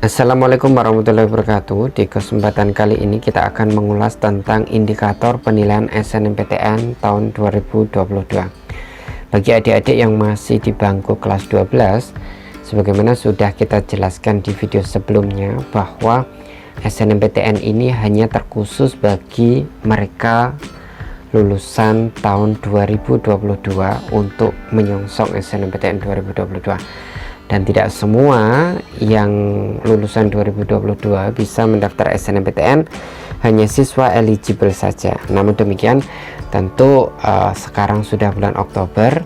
Assalamualaikum warahmatullahi wabarakatuh. Di kesempatan kali ini kita akan mengulas tentang indikator penilaian SNMPTN tahun 2022 bagi adik-adik yang masih di bangku kelas 12. Sebagaimana sudah kita jelaskan di video sebelumnya, bahwa SNMPTN ini hanya terkhusus bagi mereka lulusan tahun 2022 untuk menyongsong SNMPTN 2022, dan tidak semua yang lulusan 2022 bisa mendaftar SNMPTN, hanya siswa eligible saja. Namun demikian, tentu sekarang sudah bulan Oktober,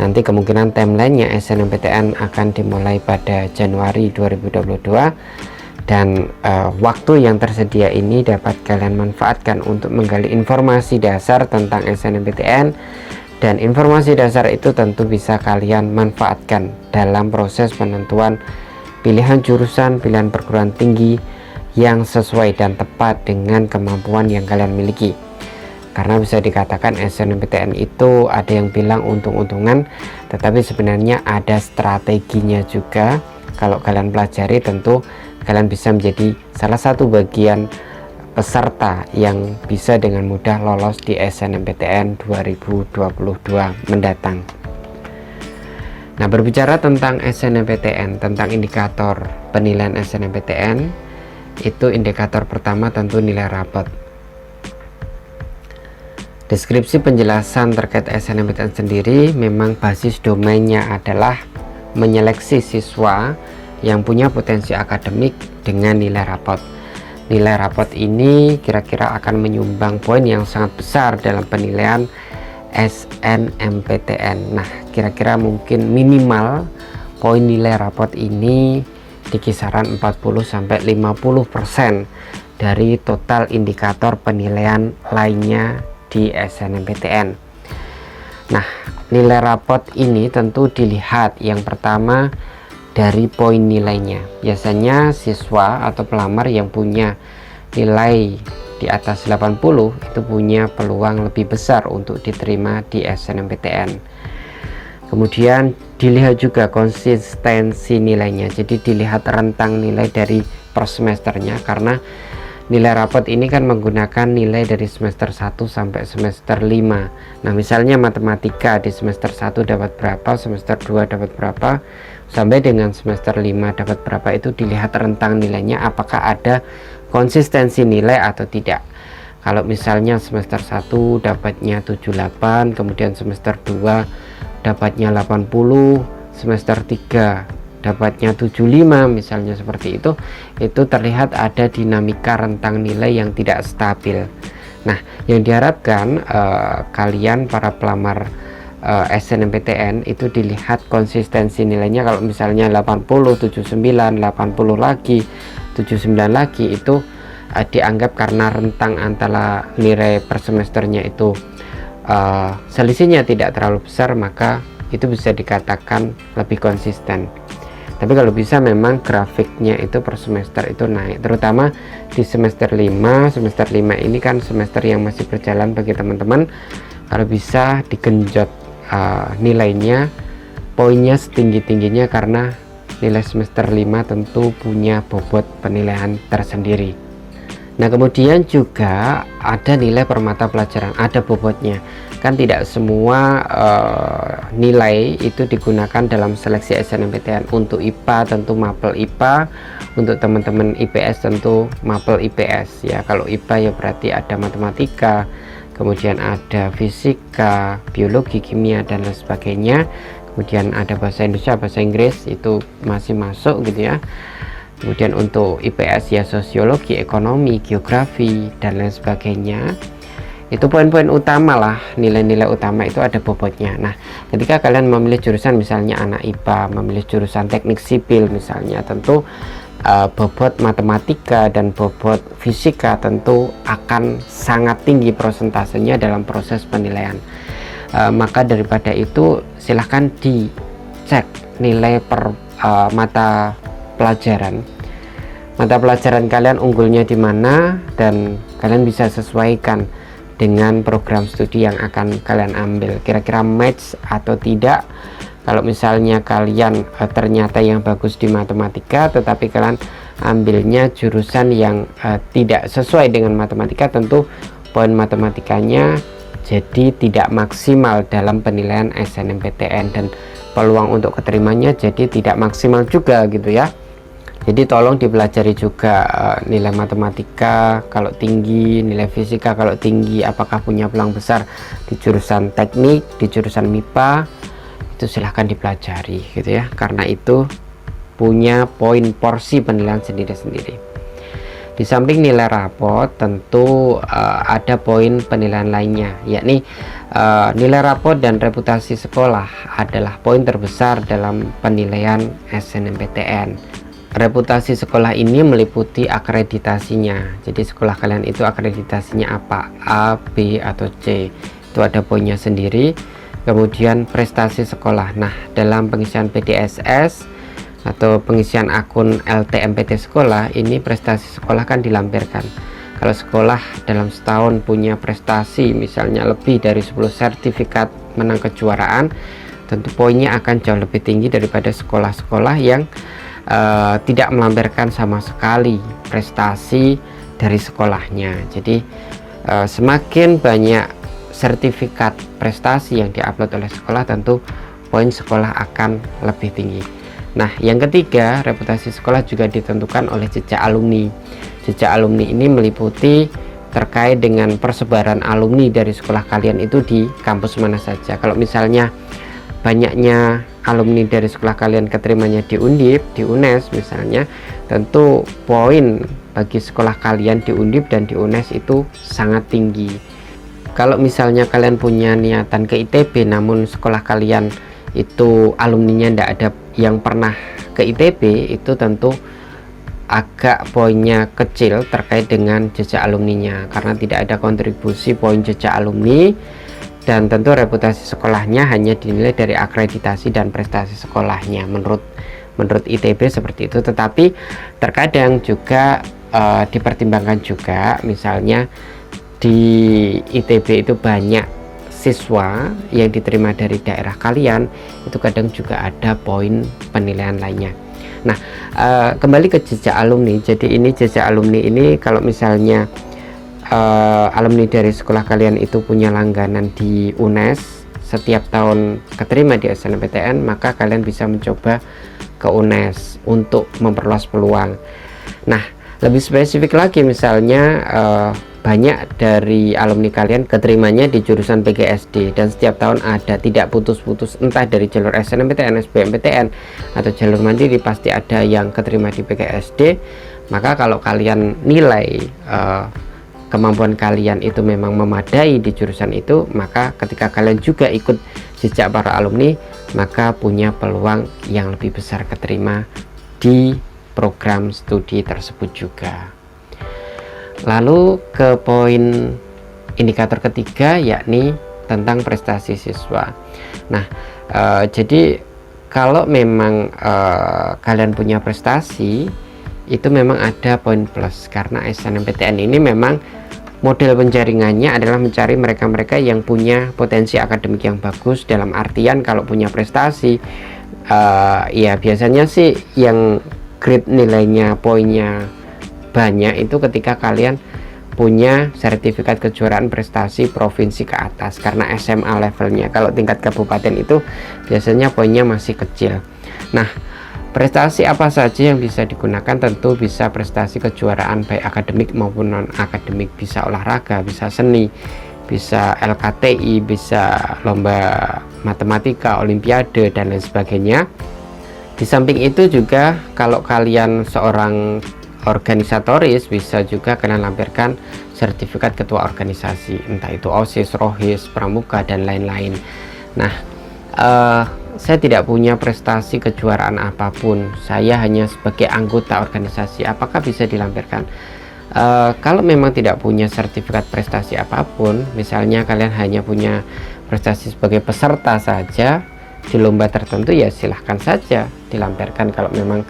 nanti kemungkinan timelinenya SNMPTN akan dimulai pada Januari 2022, dan waktu yang tersedia ini dapat kalian manfaatkan untuk menggali informasi dasar tentang SNMPTN. Dan informasi dasar itu tentu bisa kalian manfaatkan dalam proses penentuan pilihan jurusan, pilihan perguruan tinggi yang sesuai dan tepat dengan kemampuan yang kalian miliki. Karena bisa dikatakan SNMPTN itu ada yang bilang untung-untungan, tetapi sebenarnya ada strateginya juga. Kalau kalian pelajari, tentu kalian bisa menjadi salah satu bagian peserta yang bisa dengan mudah lolos di SNMPTN 2022 mendatang. Nah, berbicara tentang SNMPTN, tentang indikator penilaian SNMPTN, itu indikator pertama tentu nilai rapot. Deskripsi penjelasan terkait SNMPTN sendiri, memang basis domainnya adalah menyeleksi siswa yang punya potensi akademik dengan nilai rapot. Nilai rapot ini kira-kira akan menyumbang poin yang sangat besar dalam penilaian SNMPTN. Nah, kira-kira mungkin minimal poin nilai rapot ini di kisaran 40-50% dari total indikator penilaian lainnya di SNMPTN. Nah, nilai rapot ini tentu dilihat yang pertama dari poin nilainya. Biasanya siswa atau pelamar yang punya nilai di atas 80 itu punya peluang lebih besar untuk diterima di SNMPTN. Kemudian dilihat juga konsistensi nilainya, jadi dilihat rentang nilai dari per semesternya, karena nilai rapot ini kan menggunakan nilai dari semester 1 sampai semester 5. Nah, misalnya matematika di semester 1 dapat berapa, semester 2 dapat berapa, sampai dengan semester 5 dapat berapa, itu dilihat rentang nilainya apakah ada konsistensi nilai atau tidak. Kalau misalnya semester 1 dapatnya 78, kemudian semester 2 dapatnya 80, semester 3 dapatnya 75, misalnya seperti itu terlihat ada dinamika rentang nilai yang tidak stabil. Nah, yang diharapkan kalian para pelamar SNMPTN itu dilihat konsistensi nilainya. Kalau misalnya 80, 79, 80 lagi, 79 lagi, itu dianggap karena rentang antara nilai per semesternya itu selisihnya tidak terlalu besar, maka itu bisa dikatakan lebih konsisten. Tapi kalau bisa memang grafiknya itu per semester itu naik, terutama di semester 5. Semester 5 ini kan semester yang masih berjalan bagi teman-teman. Kalau bisa digenjot nilainya, poinnya setinggi-tingginya, karena nilai semester 5 tentu punya bobot penilaian tersendiri. Nah, kemudian juga ada nilai per mata pelajaran, ada bobotnya. Kan tidak semua nilai itu digunakan dalam seleksi SNMPTN. Untuk IPA tentu mapel IPA, untuk teman-teman IPS tentu mapel IPS ya. Kalau IPA ya berarti ada matematika, kemudian ada fisika, biologi, kimia, dan lain sebagainya. Kemudian ada bahasa Indonesia, bahasa Inggris, itu masih masuk gitu ya. Kemudian untuk IPS ya sosiologi, ekonomi, geografi, dan lain sebagainya. Itu poin-poin utama lah, nilai-nilai utama itu ada bobotnya. Nah, ketika kalian memilih jurusan, misalnya anak IPA memilih jurusan teknik sipil misalnya, tentu bobot matematika dan bobot fisika tentu akan sangat tinggi prosentasenya dalam proses penilaian. Maka daripada itu, silahkan dicek nilai per mata pelajaran kalian unggulnya di mana, dan kalian bisa sesuaikan dengan program studi yang akan kalian ambil, kira-kira match atau tidak. Kalau misalnya kalian ternyata yang bagus di matematika, tetapi kalian ambilnya jurusan yang tidak sesuai dengan matematika, tentu poin matematikanya jadi tidak maksimal dalam penilaian SNMPTN dan peluang untuk keterimanya jadi tidak maksimal juga gitu ya. Jadi tolong dipelajari juga nilai matematika kalau tinggi, nilai fisika kalau tinggi, apakah punya peluang besar di jurusan teknik, di jurusan MIPA, itu silahkan dipelajari gitu ya, karena itu punya poin porsi penilaian sendiri-sendiri. Di samping nilai rapot tentu ada poin penilaian lainnya, yakni nilai rapot dan reputasi sekolah adalah poin terbesar dalam penilaian SNMPTN. Reputasi sekolah ini meliputi akreditasinya. Jadi sekolah kalian itu akreditasinya apa? A, B, atau C. Itu ada poinnya sendiri. Kemudian prestasi sekolah. Nah, dalam pengisian PDSS atau pengisian akun LTMPT sekolah, ini prestasi sekolah kan dilampirkan. Kalau sekolah dalam setahun punya prestasi misalnya lebih dari 10 sertifikat menang kejuaraan, tentu poinnya akan jauh lebih tinggi daripada sekolah-sekolah yang tidak melampirkan sama sekali prestasi dari sekolahnya. Jadi semakin banyak sertifikat prestasi yang diupload oleh sekolah, tentu poin sekolah akan lebih tinggi. Nah, yang ketiga, reputasi sekolah juga ditentukan oleh jejak alumni. Jejak alumni ini meliputi terkait dengan persebaran alumni dari sekolah kalian itu di kampus mana saja. Kalau misalnya banyaknya alumni dari sekolah kalian keterimanya di Undip, di UNES misalnya, tentu poin bagi sekolah kalian di Undip dan di UNES itu sangat tinggi. Kalau misalnya kalian punya niatan ke ITB namun sekolah kalian itu alumninya tidak ada yang pernah ke ITB, itu tentu agak poinnya kecil terkait dengan jejak alumninya, karena tidak ada kontribusi poin jejak alumni. Dan tentu reputasi sekolahnya hanya dinilai dari akreditasi dan prestasi sekolahnya menurut ITB seperti itu. Tetapi terkadang juga dipertimbangkan juga, misalnya di ITB itu banyak siswa yang diterima dari daerah kalian, itu kadang juga ada poin penilaian lainnya. Nah, kembali ke jejak alumni. Jadi ini jejak alumni ini kalau misalnya alumni dari sekolah kalian itu punya langganan di UNES, setiap tahun keterima di SNMPTN, maka kalian bisa mencoba ke UNES untuk memperluas peluang. Nah, lebih spesifik lagi, misalnya banyak dari alumni kalian keterimanya di jurusan PGSD dan setiap tahun ada, tidak putus-putus, entah dari jalur SNMPTN, SBMPTN atau jalur mandiri, pasti ada yang keterima di PGSD. Maka kalau kalian nilai kemampuan kalian itu memang memadai di jurusan itu, maka ketika kalian juga ikut jejak para alumni, maka punya peluang yang lebih besar keterima di program studi tersebut juga. Lalu ke poin indikator ketiga, yakni tentang prestasi siswa. Nah, jadi kalau memang kalian punya prestasi, itu memang ada poin plus, karena SNMPTN ini memang model penjaringannya adalah mencari mereka-mereka yang punya potensi akademik yang bagus. Dalam artian kalau punya prestasi, ya biasanya sih yang grade nilainya, poinnya banyak itu ketika kalian punya sertifikat kejuaraan prestasi provinsi ke atas, karena SMA levelnya. Kalau tingkat kabupaten itu biasanya poinnya masih kecil. Nah, prestasi apa saja yang bisa digunakan? Tentu bisa prestasi kejuaraan baik akademik maupun non akademik, bisa olahraga, bisa seni, bisa LKTI, bisa lomba matematika, olimpiade dan lain sebagainya. Di samping itu juga kalau kalian seorang organisatoris, bisa juga kalian lampirkan sertifikat ketua organisasi, entah itu OSIS, ROHIS, Pramuka dan lain-lain. Nah, saya tidak punya prestasi kejuaraan apapun, saya hanya sebagai anggota organisasi, apakah bisa dilampirkan? Kalau memang tidak punya sertifikat prestasi apapun, misalnya kalian hanya punya prestasi sebagai peserta saja di lomba tertentu, ya silahkan saja dilampirkan. Kalau memang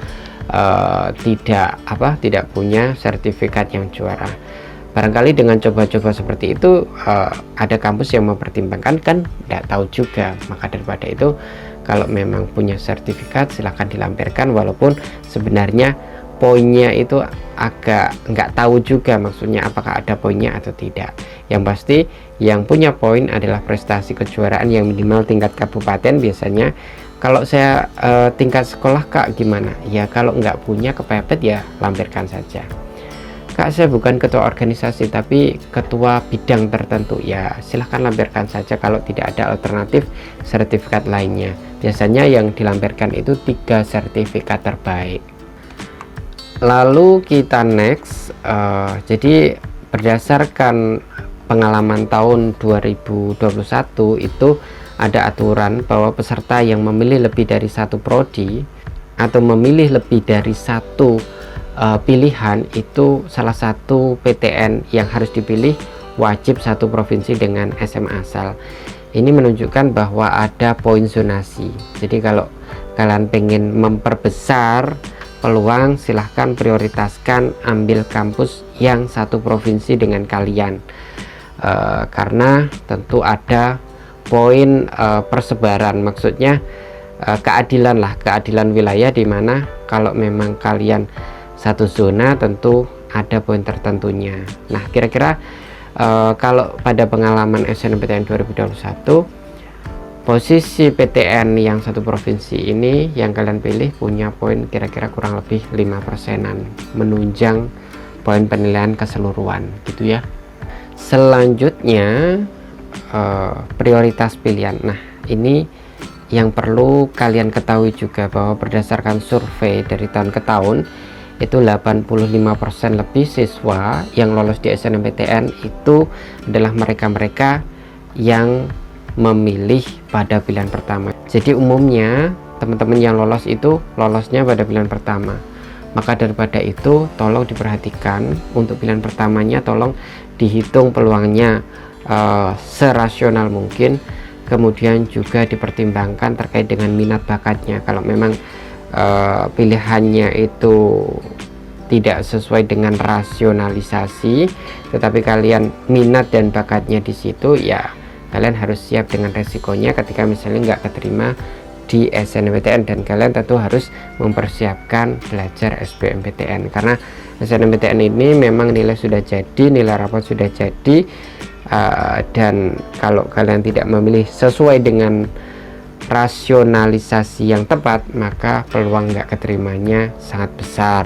tidak punya sertifikat yang juara, barangkali dengan coba-coba seperti itu ada kampus yang mempertimbangkan, kan tidak tahu juga. Maka daripada itu, kalau memang punya sertifikat silahkan dilampirkan, walaupun sebenarnya poinnya itu agak nggak tahu juga maksudnya apakah ada poinnya atau tidak. Yang pasti yang punya poin adalah prestasi kejuaraan yang minimal tingkat kabupaten. Biasanya kalau saya tingkat sekolah Kak gimana? Ya kalau nggak punya kepepet ya lampirkan saja. Kak saya bukan ketua organisasi tapi ketua bidang tertentu, ya silahkan lampirkan saja kalau tidak ada alternatif sertifikat lainnya. Biasanya yang dilampirkan itu 3 sertifikat terbaik. Lalu kita next, jadi berdasarkan pengalaman tahun 2021 itu ada aturan bahwa peserta yang memilih lebih dari satu prodi atau memilih lebih dari satu pilihan itu salah satu PTN yang harus dipilih wajib satu provinsi dengan SMA asal. Ini menunjukkan bahwa ada poin zonasi. Jadi kalau kalian pengen memperbesar peluang, silahkan prioritaskan ambil kampus yang satu provinsi dengan kalian, karena tentu ada poin persebaran, maksudnya keadilan lah, keadilan wilayah, di mana kalau memang kalian satu zona tentu ada poin tertentunya. Nah kira-kira kalau pada pengalaman SNMPTN 2021, posisi PTN yang satu provinsi ini yang kalian pilih punya poin kira-kira kurang lebih 5%-an, menunjang poin penilaian keseluruhan gitu ya. Selanjutnya prioritas pilihan. Nah ini yang perlu kalian ketahui juga, bahwa berdasarkan survei dari tahun ke tahun itu 85% lebih siswa yang lolos di SNMPTN itu adalah mereka-mereka yang memilih pada pilihan pertama. Jadi umumnya teman-teman yang lolos itu lolosnya pada pilihan pertama. Maka daripada itu tolong diperhatikan untuk pilihan pertamanya, tolong dihitung peluangnya serasional mungkin. Kemudian juga dipertimbangkan terkait dengan minat bakatnya. Kalau memang pilihannya itu tidak sesuai dengan rasionalisasi, tetapi kalian minat dan bakatnya di situ, ya kalian harus siap dengan resikonya ketika misalnya nggak keterima di SNMPTN, dan kalian tentu harus mempersiapkan belajar SBMPTN, karena SNMPTN ini memang nilai sudah jadi, nilai rapor sudah jadi, dan kalau kalian tidak memilih sesuai dengan rasionalisasi yang tepat, maka peluang nggak keterimanya sangat besar.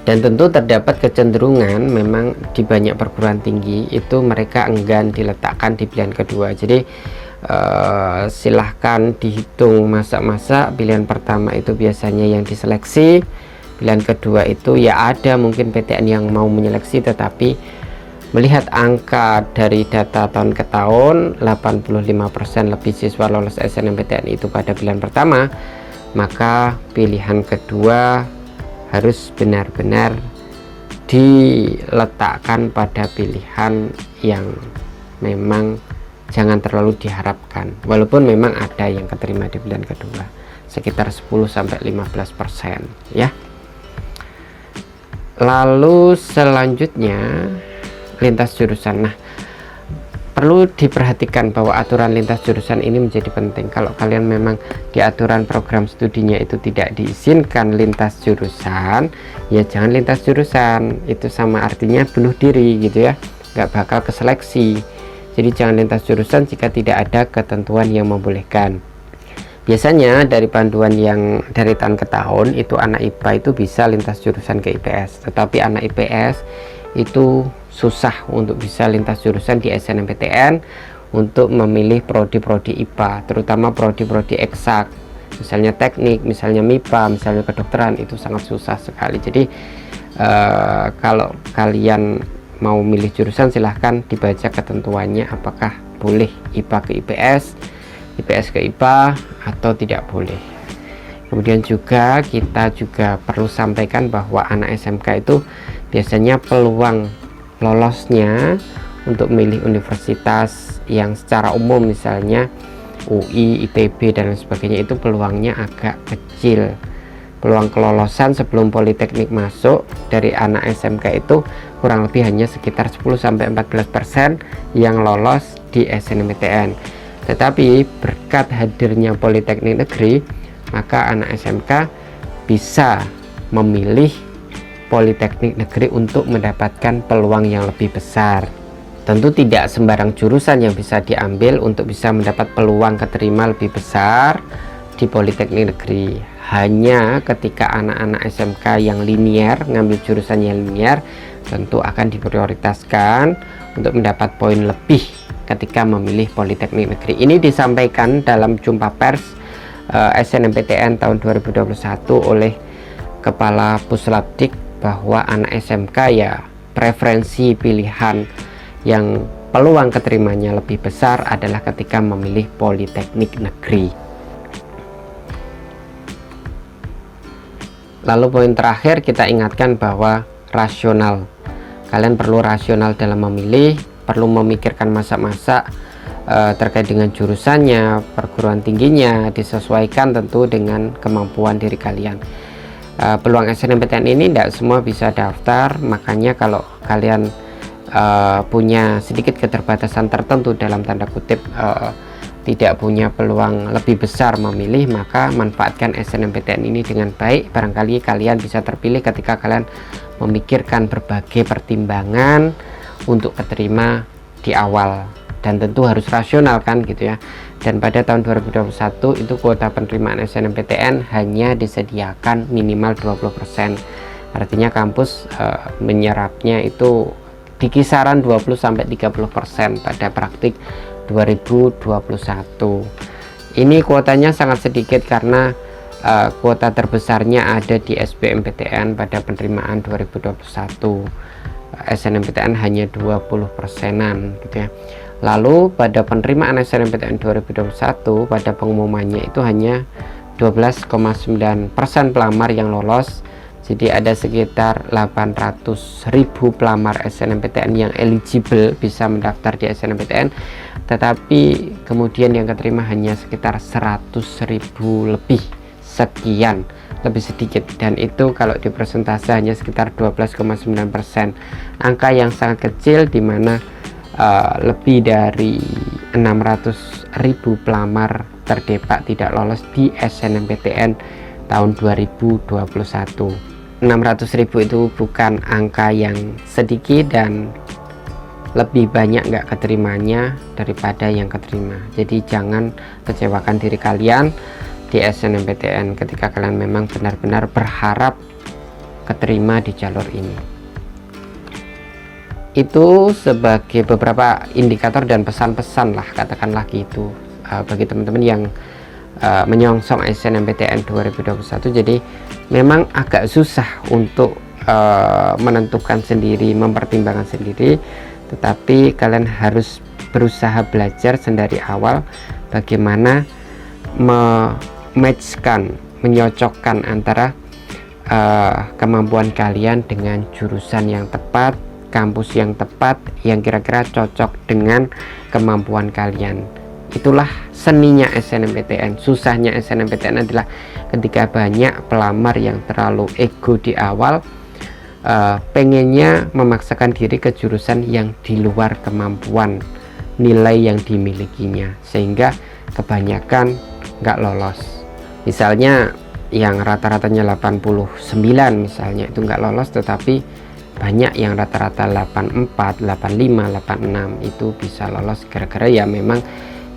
Dan tentu terdapat kecenderungan memang di banyak perguruan tinggi itu mereka enggan diletakkan di pilihan kedua. Jadi silahkan dihitung masa-masa. Pilihan pertama itu biasanya yang diseleksi, pilihan kedua itu ya ada mungkin PTN yang mau menyeleksi, tetapi melihat angka dari data tahun ke tahun, 85% lebih siswa lolos SNMPTN itu pada pilihan pertama, maka pilihan kedua harus benar-benar diletakkan pada pilihan yang memang jangan terlalu diharapkan, walaupun memang ada yang keterima di pilihan kedua sekitar 10-15% ya. Lalu selanjutnya lintas jurusan. Nah perlu diperhatikan bahwa aturan lintas jurusan ini menjadi penting. Kalau kalian memang di aturan program studinya itu tidak diizinkan lintas jurusan, ya jangan lintas jurusan. Itu sama artinya bunuh diri gitu ya, nggak bakal keseleksi. Jadi jangan lintas jurusan jika tidak ada ketentuan yang membolehkan. Biasanya dari panduan yang dari tahun ke tahun itu anak IPA itu bisa lintas jurusan ke IPS, tetapi anak IPS itu susah untuk bisa lintas jurusan di SNMPTN untuk memilih prodi-prodi IPA, terutama prodi-prodi eksak, misalnya teknik, misalnya MIPA, misalnya kedokteran, itu sangat susah sekali. Jadi kalau kalian mau milih jurusan silahkan dibaca ketentuannya, apakah boleh IPA ke IPS, IPS ke IPA atau tidak boleh. Kemudian juga kita juga perlu sampaikan bahwa anak SMK itu biasanya peluang lolosnya untuk milih universitas yang secara umum misalnya UI, ITB dan lain sebagainya itu peluangnya agak kecil. Peluang kelolosan sebelum politeknik masuk dari anak SMK itu kurang lebih hanya sekitar 10-14% yang lolos di SNMPTN. Tetapi berkat hadirnya politeknik negeri, maka anak SMK bisa memilih politeknik negeri untuk mendapatkan peluang yang lebih besar. Tentu tidak sembarang jurusan yang bisa diambil untuk bisa mendapat peluang keterima lebih besar di politeknik negeri. Hanya ketika anak-anak SMK yang linier, ngambil jurusan yang linier, tentu akan diprioritaskan untuk mendapat poin lebih ketika memilih politeknik negeri. Ini disampaikan dalam jumpa pers SNMPTN tahun 2021 oleh Kepala Puslapdik bahwa anak SMK ya preferensi pilihan yang peluang keterimanya lebih besar adalah ketika memilih politeknik negeri. Lalu poin terakhir, kita ingatkan bahwa rasional. Kalian perlu rasional dalam memilih, perlu memikirkan masa-masa terkait dengan jurusannya, perguruan tingginya, disesuaikan tentu dengan kemampuan diri kalian. Peluang SNMPTN ini tidak semua bisa daftar, makanya kalau kalian punya sedikit keterbatasan tertentu dalam tanda kutip, tidak punya peluang lebih besar memilih, maka manfaatkan SNMPTN ini dengan baik. Barangkali kalian bisa terpilih ketika kalian memikirkan berbagai pertimbangan untuk keterima di awal, dan tentu harus rasional kan gitu ya. Dan pada tahun 2021 itu kuota penerimaan SNMPTN hanya disediakan minimal 20%. Artinya kampus menyerapnya itu di kisaran 20-30% pada praktik 2021. Ini kuotanya sangat sedikit karena kuota terbesarnya ada di SBMPTN pada penerimaan 2021. SNMPTN hanya 20%-an gitu ya. Lalu pada penerimaan SNMPTN 2021 pada pengumumannya itu hanya 12,9% pelamar yang lolos. Jadi ada sekitar 800.000 pelamar SNMPTN yang eligible bisa mendaftar di SNMPTN, tetapi kemudian yang keterima hanya sekitar 100.000 lebih sekian, lebih sedikit, dan itu kalau di persentase hanya sekitar 12,9%. Angka yang sangat kecil, di mana lebih dari 600.000 pelamar terdepak tidak lolos di SNMPTN tahun 2021. 600.000 itu bukan angka yang sedikit, dan lebih banyak nggak keterimanya daripada yang keterima. Jadi jangan kecewakan diri kalian di SNMPTN ketika kalian memang benar-benar berharap keterima di jalur ini. Itu sebagai beberapa indikator dan pesan-pesan lah, katakanlah gitu, bagi teman-teman yang menyongsong SNMPTN 2021. Jadi memang agak susah untuk menentukan sendiri, mempertimbangkan sendiri, tetapi kalian harus berusaha belajar dari awal bagaimana menyocokkan antara kemampuan kalian dengan jurusan yang tepat, kampus yang tepat, yang kira-kira cocok dengan kemampuan kalian. Itulah seninya SNMPTN. Susahnya SNMPTN adalah ketika banyak pelamar yang terlalu ego di awal, pengennya memaksakan diri ke jurusan yang di luar kemampuan nilai yang dimilikinya, sehingga kebanyakan nggak lolos. Misalnya yang rata-ratanya 89 misalnya itu nggak lolos, tetapi banyak yang rata-rata 84, 85, 86 itu bisa lolos, gara-gara ya memang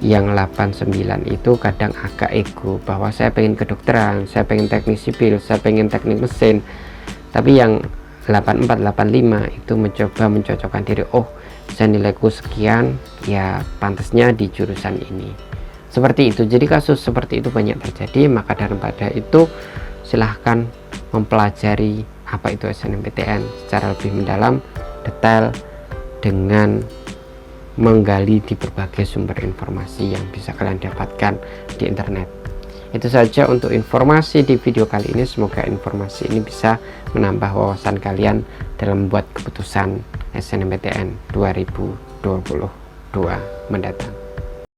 yang 89 itu kadang agak ego bahwa saya pengen kedokteran, saya pengen teknik sipil, saya pengen teknik mesin. Tapi yang 84, 85 itu mencoba mencocokkan diri, oh saya nilaiku sekian, ya pantasnya di jurusan ini. Seperti itu. Jadi kasus seperti itu banyak terjadi. Maka daripada itu silahkan mempelajari apa itu SNMPTN secara lebih mendalam, detail, dengan menggali di berbagai sumber informasi yang bisa kalian dapatkan di internet. Itu saja untuk informasi di video kali ini. Semoga informasi ini bisa menambah wawasan kalian dalam membuat keputusan SNMPTN 2022 mendatang.